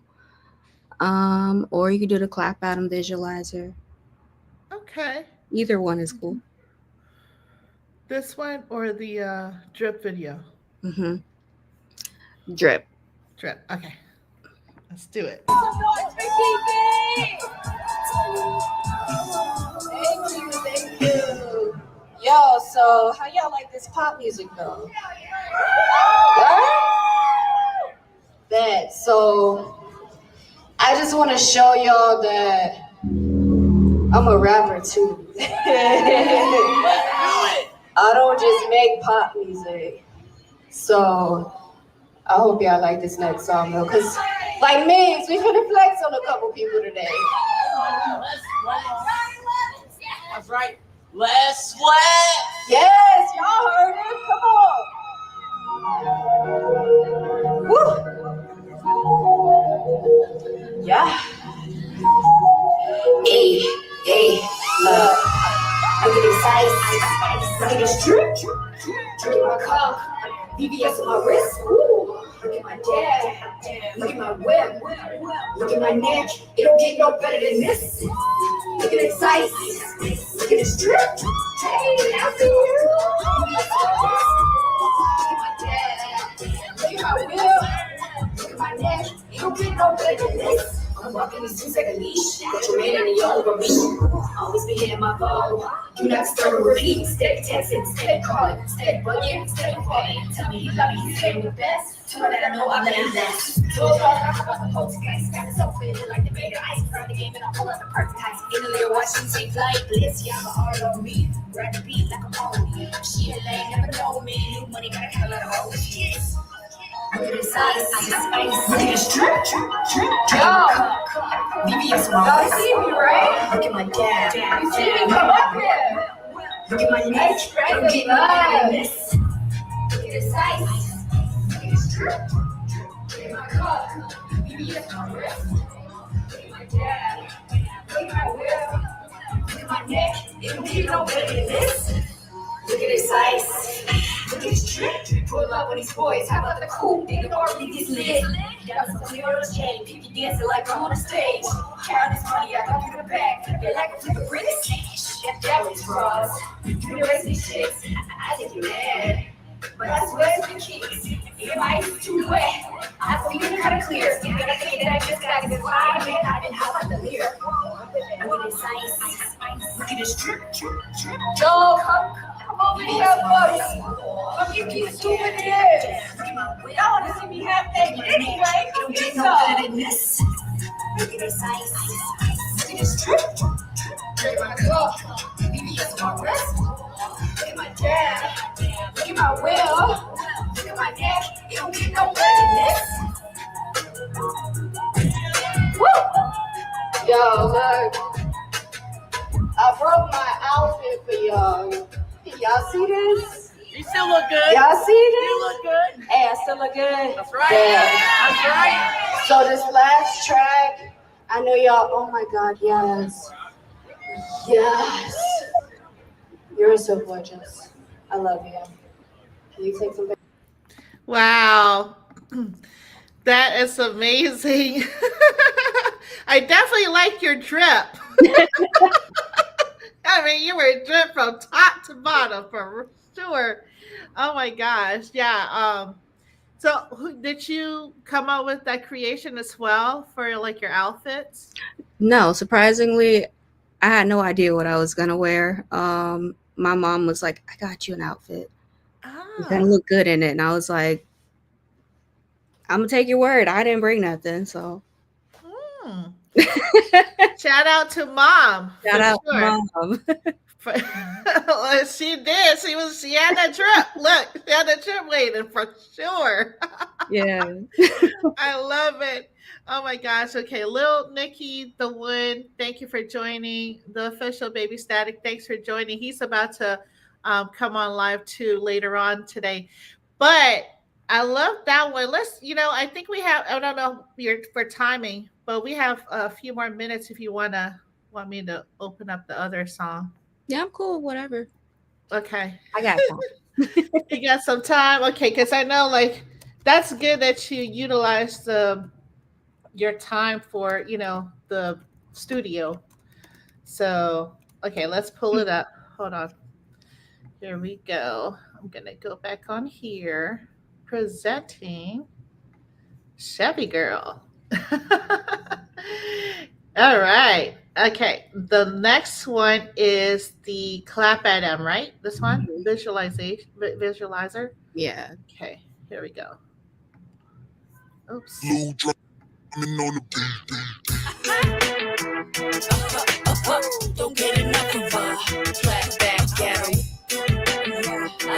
B: or you could do the clap bottom visualizer.
A: Okay.
B: Either one is cool.
A: This one or the drip video?
B: Drip.
A: Drip. Okay. Let's do it.
D: Thank you. Yo, so how y'all like this pop music though? What? That. So I just want to show y'all that I'm a rapper too. I don't just make pop music. So I hope y'all like this next song though, cause like me, we finna flex on a couple people today. That's right. Let's sweat. Yes, y'all heard it. Come on. Woo. Yeah. Hey, look. Look at this ice. Look at this drip. Look at my cup. VVS on my wrist. Ooh. Look at my dad. Look at my whip. Look at my neck. It don't get no better than this. Look at this ice. Look at this drip. Hey, I see you. Look at my dad. Look at my whip. Look get in my bowl. Do not stir or repeat. Steady texting, steady calling, steady bugging, steady calling. Tell me you love me, you say the best. Tell me that I know I'm the best. Told y'all I about the poltergeist. Got myself feeling like the Vader ice. From the game and I pull out the perfect heights. In the layer, watching take flight. Balenciaga all over me. Grab the beat like a pony. She a lame, never know me. New money got a hell of a hoe. Yes. Look at this ice, spice. Look at this drip. Yo, VVS y'all see me, right? Look at my dad. You see me come up here. Look at my neck. I'm getting out of this. Look at this ice. Look at this drip. Look at my cup. VVS my wrist. Look at my dad. Look at my whip. Look at my neck. It don't get no better than this. Look at this ice. Look at this trip. Pull up with these boys. How about the cool? They can already get lit. Got some clear on the chain. People dancing like I'm on the stage. Count this money, I got you the back. They like a flip of British. That was fraud. You the rest of these shits. I think you're mad. But I swear to the kids, if my ice is too wet, I feel you kind of clear. You gotta say that I just got this vibe, man. I've been out of the mirror. Look at this ice. Look at this drip. Yo, come over here, buddy. Come you keep doing this. Y'all want to see me half naked anyway. Don't get no better than this. Look at this ice. Look at this drip. Drip my cup. VVS my wrist. Look at my dad. Look at my will. Look at my neck. It don't get no better than this. Woo! Yo, look. I broke my outfit for y'all. Y'all see this?
A: You still look good.
D: Y'all see this?
A: You look good.
D: Hey, I still look good.
A: That's right.
D: Yeah.
A: That's right.
D: So this last track, I know y'all, oh my God, yes. Yes. You're so gorgeous. I love you. Can you take some pictures?
A: Wow. That is amazing. I definitely like your drip. I mean, you were drip from top to bottom for sure. Oh my gosh. Yeah. So did you come up with that creation as well for like your outfits?
B: No, surprisingly, I had no idea what I was gonna wear. My mom was like, I got you an outfit. You're gonna look good in it. And I was like, I'm gonna take your word. I didn't bring nothing, so
A: Shout out to mom.
B: shout out to mom.
A: She did. She had that trip. Look, she had that trip waiting for sure.
B: Yeah.
A: I love it. Oh my gosh. Okay. Lil Nikki the Wood, thank you for joining. The official Baby Static, thanks for joining. He's about to come on live too later on today. But I love that one. I think we have, I don't know for timing, but we have a few more minutes if you want me to open up the other song.
B: Yeah, I'm cool. Whatever.
A: Okay.
B: I got time.
A: You got some time? Okay, because I know that's good that you utilize your time for, the studio. So, okay, let's pull it up. Hold on. Here we go. I'm going to go back on here. Presenting ChevyGurl. All right. Okay. The next one is the clap at M, right? This one? Visualizer?
B: Yeah.
A: Okay. Here we go. Oops.
E: Blue drumming on the beat.
C: Don't get enough of a clap back at 'em. I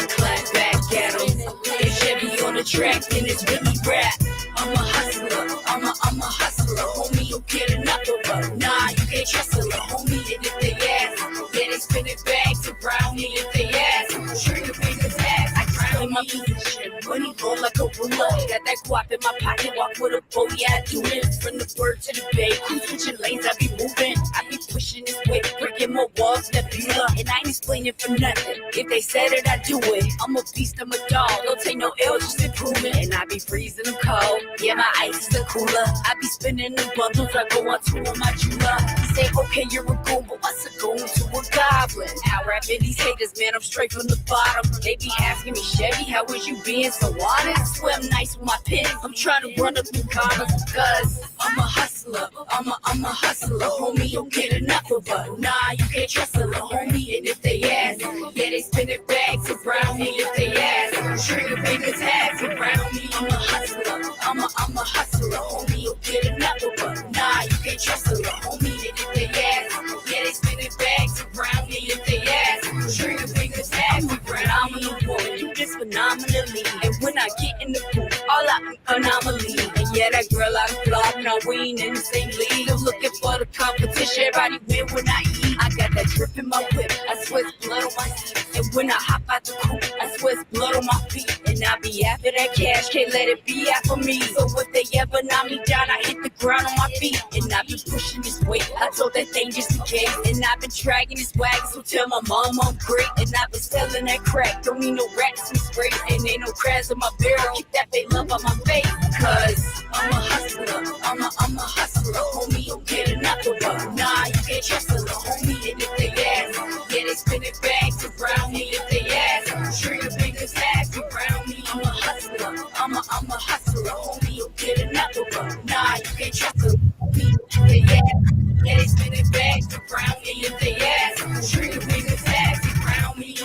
C: clap back at 'em. If Chevy on the track, then it's really rap. I'm a hustler. I'm a hustler. Homie, you'll get enough of her. Nah, you can't trust her. Homie, and if they ask, yeah, they spinning bags of brownie if they ask. Sure you pay the tax. I try on my position. Money roll like a ruler. Got that guap in my pocket. Walk with a bow. Yeah, I do it. From the bird to the bay. I'm switching lanes. I be moving. I be pushing this way. Breaking more walls. Nebula. And I ain't explaining for nothing. If they said it, I do it. I'm a beast. I'm a dog. Don't take no L, just improving. And I be freezing them cold. Yeah, my ice is a cooler. I be spinning the bundles. I go on tour with my jeweler. He say, okay, you're a goon, but what's a goon to a goblin? Out rapping these haters, man, I'm straight from the bottom. They be asking me, Chevy, how was you being so wanna swim nice with my pen. I'm trying to run up new commas because I'm a hustler. I'm a hustler, homie. Don't get enough of her. Nah, you can't trust her, homie. And if they ask, yeah, they spinning bags around me. If they ask, trigger fingers tags around me. I'm a hustler. I'm a hustler, homie. Don't get enough of her. Nah, you can't trust her, homie. And if they ask, yeah, they spinning bags around me. If they ask, trigger fingers tags around me. Phenomenal woman, you just phenomenally. And when I get in the booth, all I anomaly. And yeah, that girl out of block, now we ain't in the same league. I'm looking for the competition, everybody win when I eat. I got that drip in my whip, I swear it's blood on my seat. And when I hop out the coupe, I swear it's blood on my feet. And I be after that cash, can't let it be after me. So if they ever knock me down, I hit the ground on my feet. And I've been pushing this weight, I told that thing just in case. And I've been dragging this wagon, so tell my mom I'm great. And I've been selling that crack, don't need no rats and sprays. And ain't no crabs in my barrel, keep that fake love on my face. Cause I'm a hustler, I'm a hustler, homie, don't get enough of her. Nah, you can't trust her, homie. And if they ask, yeah, they spinning bags around me. If they ask, trigger fingers tags around me. I'm a hustler, I'm a hustler, homie, don't get enough of her. Nah, you can't trust her, homie. If they ask, yeah, they spinning bags around me. If they ask, trigger fingers tags around me.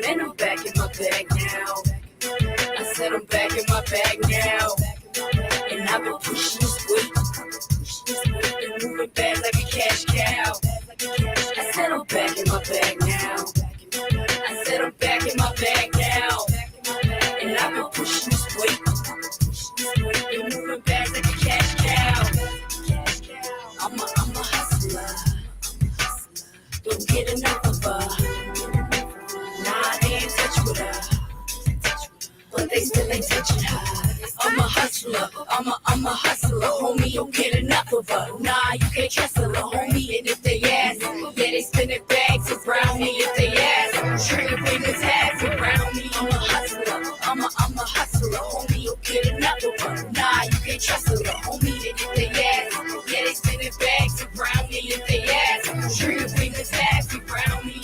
C: Man, I'm back in my bag now. I said I'm back in my bag now. And I've been pushing this weight. And moving back like a cash cow. I said I'm back in my bag now. I said I'm back in my bag now. And I've been pushing this weight. And moving back like a cash cow. I'm a hustler. Don't get enough of her. Nah, they ain't touch with her. But they still ain't touching her. I'm a hustler, I'm a hustler, homie, don't get enough of her. Nah, you can't trust her, homie. And if they ask, yeah, they spinning bags around me. If they ask, trigger fingers tags around me. I'm a hustler, I'm a hustler, homie, don't get enough of her. Nah, you can't trust her, homie. And if they ask, yeah, they spinning bags around me. If they ask, trigger fingers tags around me.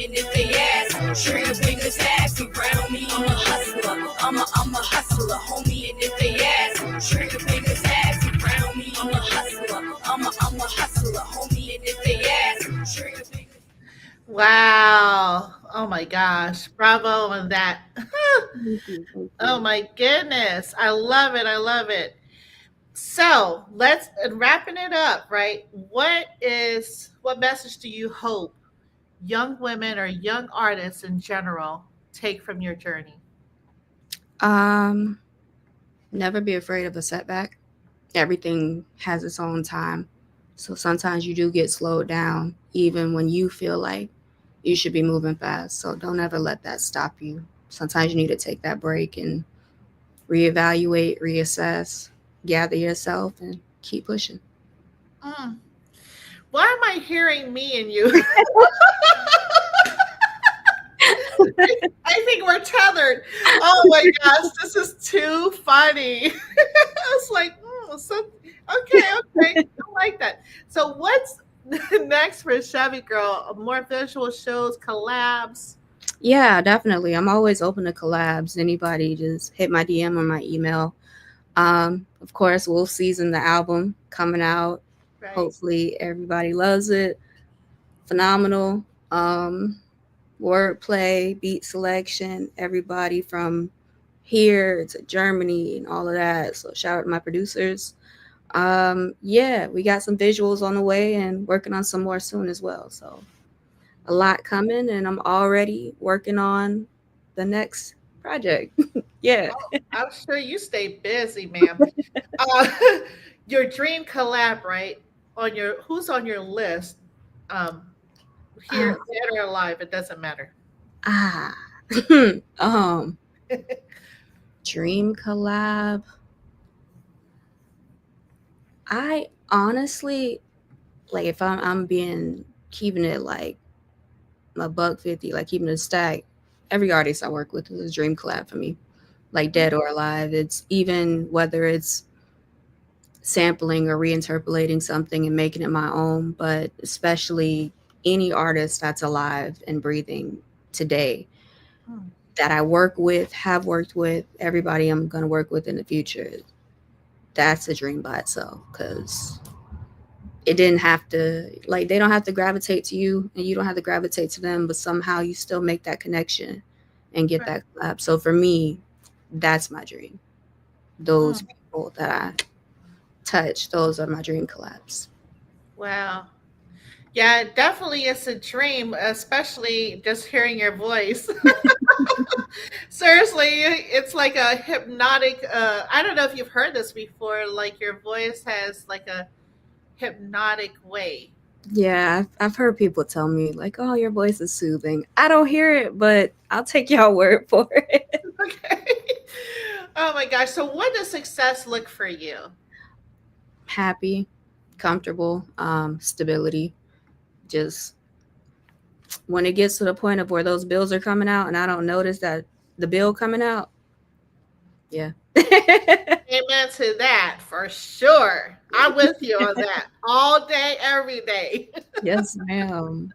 C: And if they ask, trigger fingers tags around me. I'm a hustler, I'm a hustler, homie. And if they ask, trigger fingers tags around me. I'm a hustler, I'm a hustler, homie. And if they ask, trigger fingers.
A: Wow. Oh my gosh. Bravo on that.
B: Thank you.
A: Oh my goodness. I love it. I love it. So let's wrapping it up, right? What message do you hope young women or young artists in general take from your journey?
B: Never be afraid of a setback. Everything has its own time. So sometimes you do get slowed down, even when you feel like you should be moving fast. So don't ever let that stop you. Sometimes you need to take that break and reevaluate, reassess, gather yourself, and keep pushing.
A: Mm. Why am I hearing me and you? I think we're tethered. Oh my gosh, this is too funny. It's like, okay. I like that. So what's next for ChevyGurl? More visual shows, collabs?
B: Yeah, definitely. I'm always open to collabs. Anybody, just hit my DM or my email. Of course, WULFSZN, the album coming out.
A: Right.
B: Hopefully everybody loves it. Phenomenal. Wordplay, beat selection, everybody from here to Germany and all of that. So shout out to my producers. Yeah, we got some visuals on the way and working on some more soon as well. So a lot coming, and I'm already working on the next project. Yeah.
A: I'm sure you stay busy, ma'am. Your dream collab, right? Who's on your list? Here, dead or alive, it doesn't matter.
B: Dream collab. I honestly, like, if I'm being keeping it like a $150, like keeping it a stack, every artist I work with is a dream collab for me. Like dead or alive. It's even whether it's sampling or reinterpolating something and making it my own, but especially any artist that's alive and breathing today. that I work with, have worked with, everybody I'm going to work with in the future, that's a dream by itself, because it didn't have to, like, they don't have to gravitate to you and you don't have to gravitate to them, but somehow you still make that connection and get
A: Right.
B: that collab. So for me, that's my dream. Those
A: Mm.
B: people that I touch, those are my dream collabs.
A: Wow. Yeah, it definitely is a dream, especially just hearing your voice. Seriously, it's like a hypnotic. I don't know if you've heard this before. Like your voice has like a hypnotic way.
B: Yeah, I've heard people tell me, like, oh, your voice is soothing. I don't hear it, but I'll take y'all word for it.
A: Okay. Oh my gosh. So, what does success look for you?
B: Happy, comfortable, stability. Just when it gets to the point of where those bills are coming out and I don't notice that the bill coming out, yeah.
A: Amen to that for sure. I'm with you on that all day, every day.
B: Yes, ma'am.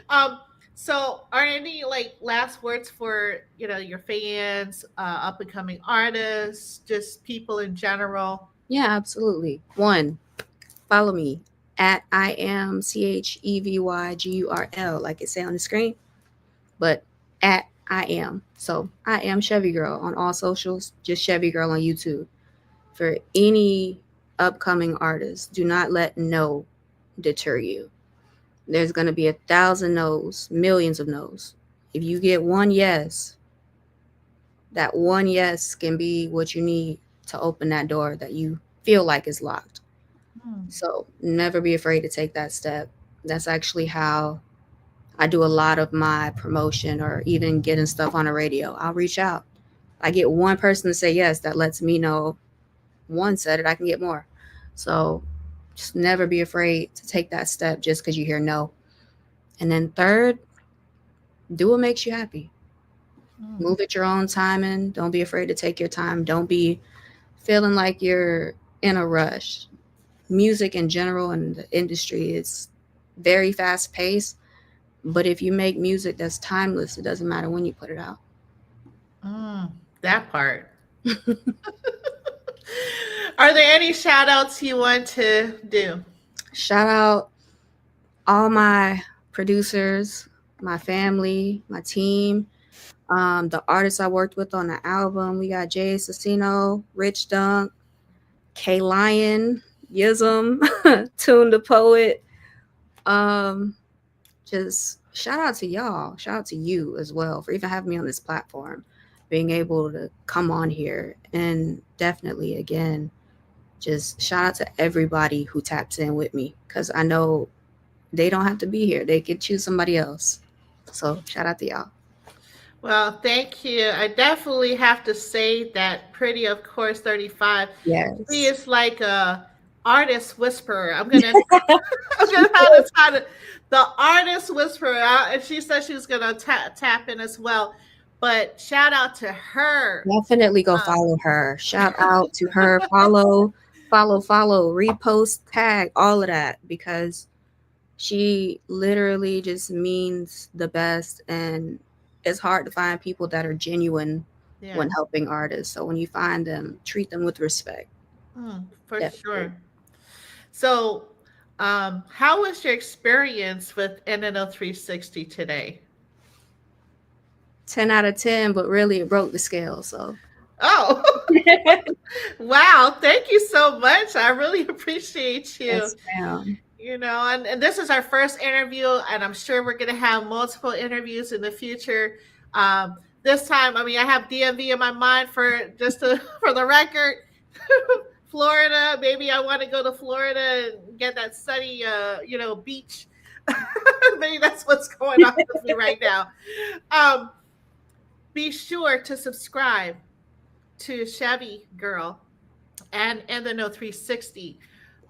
A: um, so are any like last words for your fans, up and coming artists, just people in general?
B: Yeah, absolutely. One, follow me at I am ChevyGurl, like it say on the screen, but at I am. So I am ChevyGurl on all socials, just ChevyGurl on YouTube. For any upcoming artists, do not let no deter you. There's going to be 1,000 no's, millions of no's. If you get one yes, that one yes can be what you need to open that door that you feel like is locked.
A: Hmm.
B: So never be afraid to take that step. That's actually how I do a lot of my promotion or even getting stuff on the radio. I'll reach out. I get one person to say yes, that lets me know one said it, I can get more. So just never be afraid to take that step just because you hear no. And then third, do what makes you happy.
A: Hmm.
B: Move at your own timing. Don't be afraid to take your time. Don't be feeling like you're in a rush. Music in general and the industry is very fast paced. But if you make music that's timeless, it doesn't matter when you put it out.
A: Mm, that part. Are there any shout outs you want to do?
B: Shout out all my producers, my family, my team, the artists I worked with on the album. We got Jay Cicino, Rich Dunk, K Lion, Yism, Tune the Poet. Um, just shout out to y'all. Shout out to you as well for even having me on this platform, being able to come on here. And definitely, again, just shout out to everybody who taps in with me, because I know they don't have to be here. They could choose somebody else. So shout out to y'all.
A: Well, thank you. I definitely have to say that Pretty, of course, 35. She
B: Yes.
A: is like a artist whisperer. I'm gonna have to title the artist whisperer. And she said she was gonna tap in as well. But shout out to her.
B: Definitely go
A: Um,
B: follow her. Shout out to her. Follow, repost, tag, all of that, because she literally just means the best. And it's hard to find people that are genuine
A: yeah,
B: when helping artists. So when you find them, treat them with respect.
A: for
B: Definitely.
A: sure. So, how was your experience with NNO 360 today?
B: 10 out of 10, but really it broke the scale. So
A: Oh, wow. Thank you so much. I really appreciate you.
B: yes, ma'am.
A: And this is our first interview, and I'm sure we're going to have multiple interviews in the future. This time, I mean, I have DMV in my mind for the record. Florida, maybe I want to go to Florida and get that sunny, beach. Maybe that's what's going on with me right now. Um, be sure to subscribe to Chevy Girl and the No 360.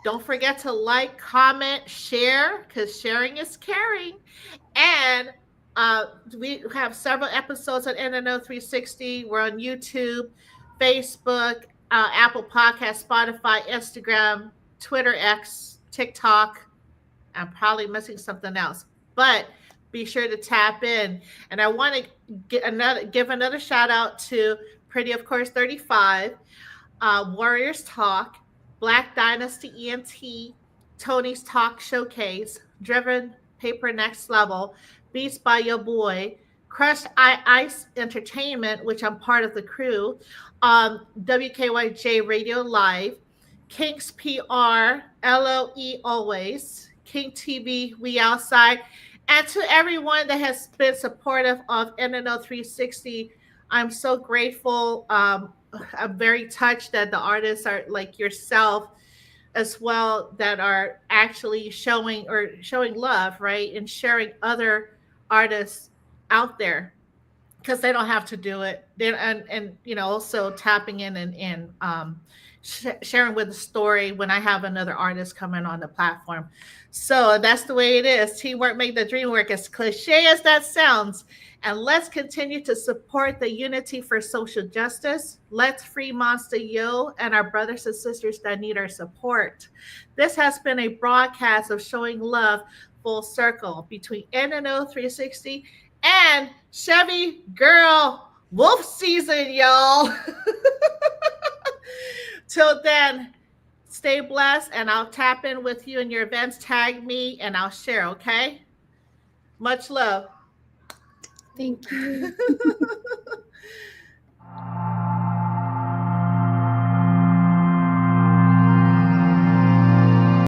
A: Don't forget to like, comment, share, because sharing is caring. And we have several episodes on NNO 360. We're on YouTube, Facebook, Apple Podcast, Spotify, Instagram, Twitter X, TikTok. I'm probably missing something else. But be sure to tap in. And I want to give another shout out to Pretty of Course 35, Warriors Talk, Black Dynasty ENT, Tony's Talk Showcase, Driven Paper Next Level, Beats by Your Boy, Crushed Ice Entertainment, which I'm part of the crew, WKYJ Radio Live, Kinks PR, LOE Always, King TV, We Outside, and to everyone that has been supportive of NNO 360. I'm so grateful. I'm very touched that the artists are like yourself as well that are actually showing love, right? And sharing other artists out there because they don't have to do it. And also tapping in and sharing with the story when I have another artist coming on the platform. So that's the way it is. Teamwork make the dream work, as cliche as that sounds. And let's continue to support the unity for social justice. Let's free Monster Yo and our brothers and sisters that need our support. This has been a broadcast of showing love full circle between NNO 360 and ChevyGurl Wolf Season, y'all. Till then, stay blessed, and I'll tap in with you in your events. Tag me, and I'll share, okay? Much love.
B: Thank you.